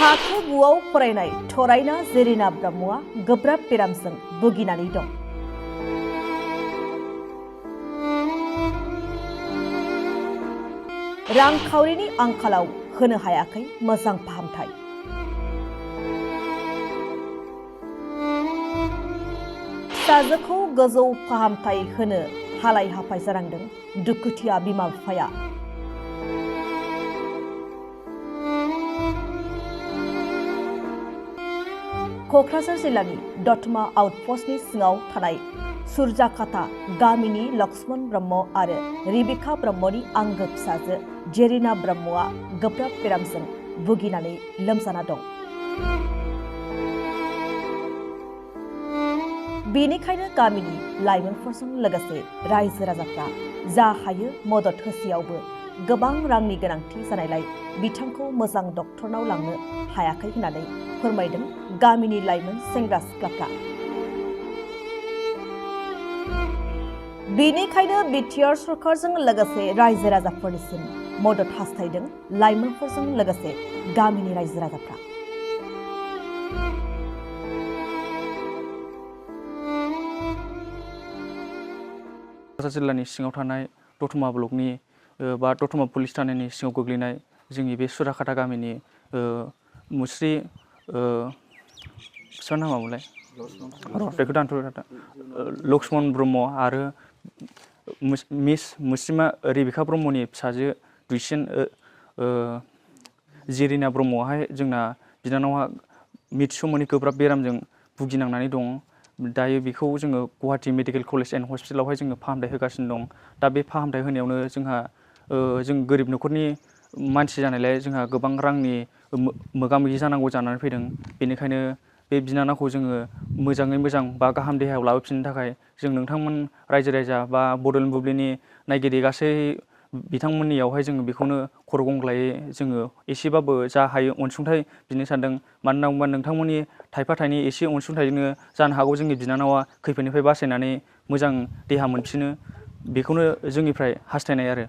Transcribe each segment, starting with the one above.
थाखो 9आव फरायनाय थरायना जेरिना ब्रह्मआ गोब्राब बेरामजों भुगिनानै दं। रांखावरिनि आंखालाव होनो हायाखै मोजां फाहामथाय। फिसाजोखौ गोजौ फाहामथाय होनो हालाय हाफाय जानांदों दुखुथिया बिमा बिफाया। क'क्राझार जिल्लानि दतमा आउटपस्टनि सिङाव थानाय सुरजाकाता गामिनि लक्ष्मण ब्रह्म आरो रिबिका ब्रह्मनि आंगो फिसाजो जेरिना ब्रह्मआ गोब्राब बेरामजों भुगिनानै लोमजाना दं। बेनिखायनो गामिनि लाइमोनफोरजों लोगोसे रायजो राजाफ्रा जा हायो मदद होसेयावबो गोबां रांनि गोनांथि जानायलाय बिथांखौ मोजां डक्टरनाव लांनो हायाखै होननानै फोरमायदों गामिनि लाइमोन सेंग्रा सिख्लाफ्रा। बेनिखायनो बिटिआर सरकारजों लोगोसे रायजो राजाफोरनिसिम मदद हास्थायदों लाइमोनफोरजों लोगोसे गामिनि रायजो राजाफ्रा। क'क्राझार जिल्लानि सिङाव थानाय दतमा ब्लकनि बा दतमा पुलिस थानायनि सिङाव गोग्लैनाय जोंनि बे सुराकाटा गामिनि मुस्रि बिफा नामामोनलाय बेखौ दानथ' लक्ष्मण ब्रह्म आरो मिस मुस्रिमा रिबिका ब्रह्मनि फिसाजो दुइसिन जेरिना ब्रह्मआहाय जोंना बिनानावहा मिथिस' मोनै गोब्राब बेरामजों भुगिनांनानै दं। दायो बेखौ जोङो गुवाहाटि मेडिकेल कलेज एन्ड हस्पिटालावहाय जोङो फाहामथाय होगासिनो दं। दा बे फाहामथाय होनायावनो जोंहा जों गोरिब न'खरनि मानसि जानायलाय जोंहा गोबां रांनि मोगा मोगि जानांगौ जानानै फैदों। बेनिखायनो बे बिनानावखौ जोङो मोजाङै मोजां बा गाहाम देहायाव लाबोफिननो थाखाय जों नोंथांमोन रायजो राजा बा बड'लेण्ड बुब्लिनि नायगिरि गासै बिथांमोननियावहाय जोङो बेखौनो खर' गंग्लायै जोङो एसेबाबो जा हायो अनसुंथाइ बिनो सानदों। मानो होनना बुङोबा नोंथांमोननि थाइफा थाइनै एसे अनसुंथाइजोंनो जानो हागौ जोंनि बिनानावा खैफोदनिफ्राय बासायनानै मोजां देहा मोनफिनो, बेखौनो जोंनिफ्राय हास्थायनाय आरो।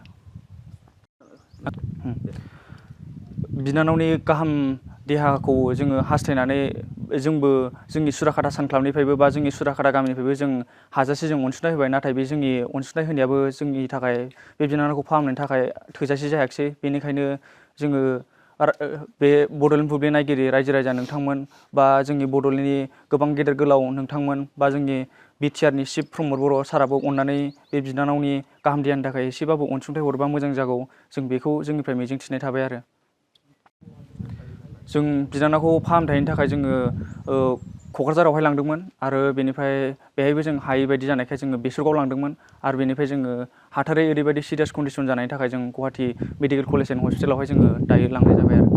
बिनानावनि गाहाम देहाखौ जोङो हास्थायनानै जोंबो जोंनि सुराकाटा सान क्लाबनिफ्रायबो बा जोंनि सुराकाटा गामिनिफ्रायबो जों हाजासे जों अनसुंथाइ होबाय। नाथाय बे जोंनि अनसुंथाइ होनायाबो जोंनि थाखाय बे बिनानावखौ फाहामनायनि थाखाय थोजासे जायाखिसै। बेनिखायनो जोङो बे बड'लेण्ड बुब्लि नायगिरि रायजो राजा नोंथांमोन बा जोंनि बड'लेण्डनि गोबां गेदेर गोलाव नोंथांमोन बा जोंनि बिटिआरनि चिफ प्रमद बर' साराबो अननानै बे बिनानावनि गाहाम देहानि थाखाय एसेबाबो अनसुंथाइ हरोबा मोजां जागौ, जों बेखौ जोंनिफ्राय मिजिं थिनाय थाबाय आरो। जों बिनानावखौ फाहामथायनि थाखाय जोङो क'क्राझारावहाय लांदोंमोन आरो बेनिफ्राय बेहायबो जों हायै बायदि जानायखाय जोङो बेसरगाव लांदोंमोन आरो बेनिफ्राय जोङो हाथारै ओरैबायदि सिरियास कन्डिसन जानायनि थाखाय जों गुवाहाटि मेडिकेल कलेज एन्ड हस्पिटालावहाय जोङो दायो लांनाय जाबाय आरो।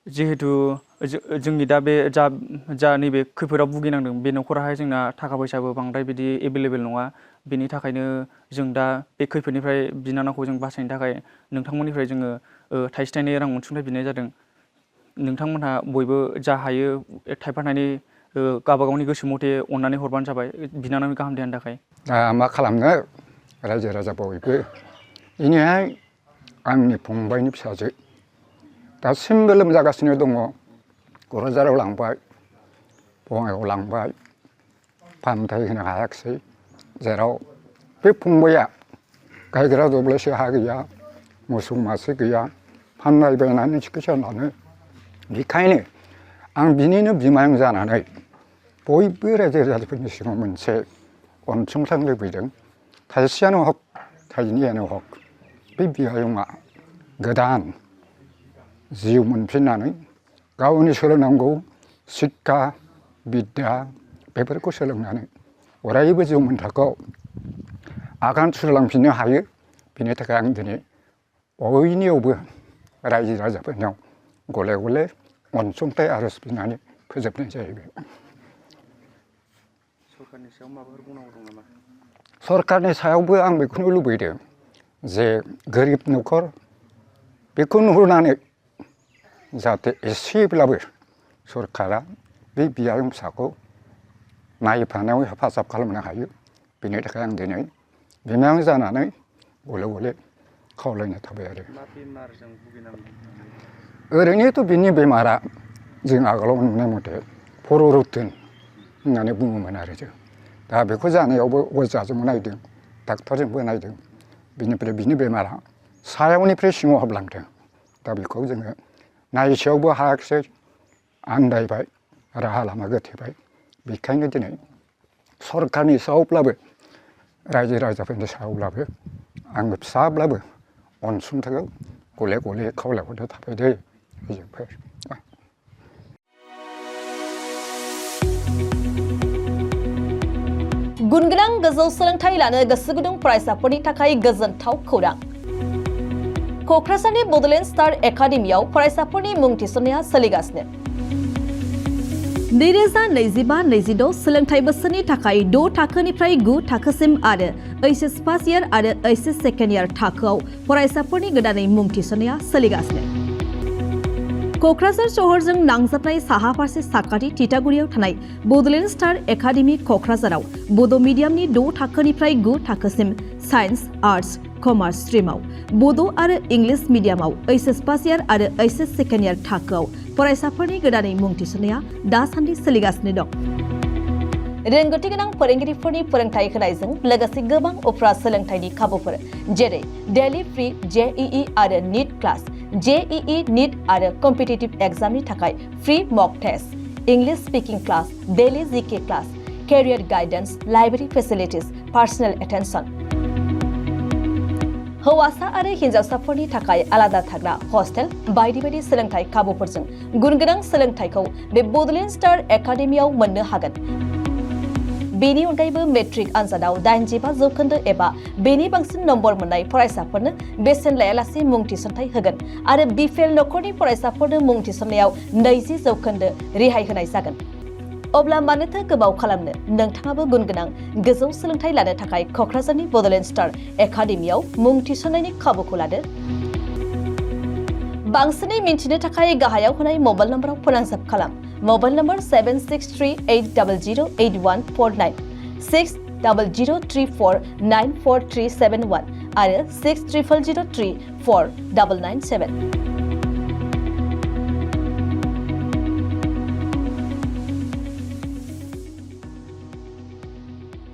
जिहेतु जोंनि दा बे जा नैबे खैफोदाव भुगिनांदों बे न'खराहाय जोंना थाखा फैसाबो बांद्राय बिदि एभेलेबेल नङा। बेनि थाखायनो जों दा बे खैफोदनिफ्राय बिनानावखौ जों बासायनो थाखाय नोंथांमोननिफ्राय जोङो थाइसे थाइनै रां अनसुंथाइ बिनाय जादों। नोंथांमोनहा बयबो जा हायो थाइफा थाइनै गावबा गावनि गोसो मथे अननानै हरबानो जाबाय बिनानावनि गाहाम देहानि थाखाय। दा मा खालामनो रायजो राजा बयबो दिनैहाय आंनि फंबायनि फिसाजो दासिमबो लोमजागासिनो दङ। क'क्राझाराव लांबाय, बङाइगाव लांबाय, फाहामथाय होनो हायाखिसै। जेराव बे फंबाया गायग्रा दब्लायसे हा गैया, मोसौ मासे गैया, फाननाय बायनानै सिकित्सा लानो। बेखायनो आं बिनिनो बिमायं जानानै बयबो रायजो राजाफोरनि सिगाङाव मोनसे अनसुंथाइ लुबैदों। थाइसेयानो हक थाइनैयानो हक बे बिमायंआ गोदान जिउ मोनफिननानै गावनि सोलोंनांगौ शिक्षा बिद्या बेफोरखौ सोलोंनानै अरायबो जौमोन थाखोआव आगान सुरलांफिननो हायो। बेनि थाखाय आं दिनै बयनियावबो रायजो राजाफोरनियाव गले गले अनसुंथाइ आर'ज बिनानै फोजोबनाय जाहैबाय। सरकारनि सायाव माबाफोर बुंनांगौ दं नामा? सरकारनि सायावबो आं बेखौनो लुबैदों जे गोरिब न'खर बेखौ नुहुरनानै जाहाथे एसेब्लाबो सरकारा बे बियायं फिसाखौ नायफानायाव हेफाजाब खालामनो हायो। बेनि थाखाय आं दिनै बिमायं जानानै गले गले खावलायनाय थाबाय आरो। ओरैनोथ' बिनि बेमारा जों आगोलाव नुनाय मथे खर' रुथोन होननानै बुङोमोन आरो जों दा बेखौ जानायावबो अजाजोंबो नायदों डाक्टारजोंबो नायदों बिनिफ्राय बिनि बेमारा सायावनिफ्राय सिङाव हाबलांदों दा बेखौ जोङो नायसेयावबो हायाखिसै आन्दायबाय राहा लामा गोथेबाय बेखायनो दिनै सरकारनि सायावब्लाबो रायजो राजाफोरनि सायावब्लाबो आङो फिसाब्लाबो अनसुंथाइखौ गले गले खावलायहरनो थाबाय दै जोंफोर गुनगोनां गोजौ सोलोंथाइ लानो गोसो गुदुं फरायसाफोरनि थाखाय गोजोनथाव खौरां क'क्राझारनि बड'लेण्ड स्टार एकाडेमियाव फरायसाफोरनि मुं थिसननाया सोलिगासिनो 2025-26 सोलोंथाइ बोसोरनि थाखाय 6 थाखोनिफ्राय 9 थाखोसिम आरो एचएस फार्स्ट इयार आरो एचएस सेकेन्ड इयार थाखोआव फरायसाफोरनि गोदानै मुं थिसननाया सोलिगासिनो क'क्राझार सहरजों नांजाबनाय साहा फारसे साखाथि तितागुरियाव थानाय बड'लेण्ड स्टार एकाडेमि क'क्राझाराव बड' मिडियामनि 6 थाखोनिफ्राय 9 थाखोसिम साइन्स आर्ट्स कमार्स स्ट्रिमाव बड' आरो इंलिश मिडियामाव एचएस फार्स्ट इयार आरो एचएस सेकेन्ड इयार थाखोआव फरायसाफोरनि गोदानै मुं थिसननाया दासान्दि सोलिगासिनो दं रोंगौथि गोनां फोरोंगिरिफोरनि फोरोंथाय होनायजों लोगोसे गोबां उफ्रा सोलोंथाइनि खाबुफोर जेरै डेली फ्री जेईई आरो नीट क्लास जेईई नीट आरो कम्पिटिटिभ एग्जामनि थाखाय free mock test English speaking class daily GK class career guidance library facilities personal attention हौवासा आरो हिन्जावसाफोरनि थाखाय आलादा थाग्रा हस्टेल बायदि बायदि सोलोंथाइ खाबुफोरजों गुनगोनां सोलोंथाइखौ बे बड'लेण्ड स्टार एकाडेमियाव मोननो हागोन बेनि अनगायैबो मेट्रिक आनजादाव 85% एबा बेनि बांसिन नम्बर मोननाय फरायसाफोरनो बेसेन लायालासे मुं थिसनथाइ होगोन आरो बिपिएल नखरनि फरायसाफोरनो मुं थिसननायाव 20% रेहाय होनाय जागोन अब्ला मानोथो गोबाव खालामनो नोंथाङाबो गुनगोनां गोजौ सोलोंथाइ लानो थाखाय क'क्राझारनि बड'लेण्ड स्टार एकाडेमियाव मुं थिसननायनि खाबुखौ लादो बांसिनै मिन्थिनो थाखाय गाहायाव होनाय मबाइल नम्बराव फोनांजाब खालाम मबाइल नम्बर 7638008149 6003494371 आरो 6000034997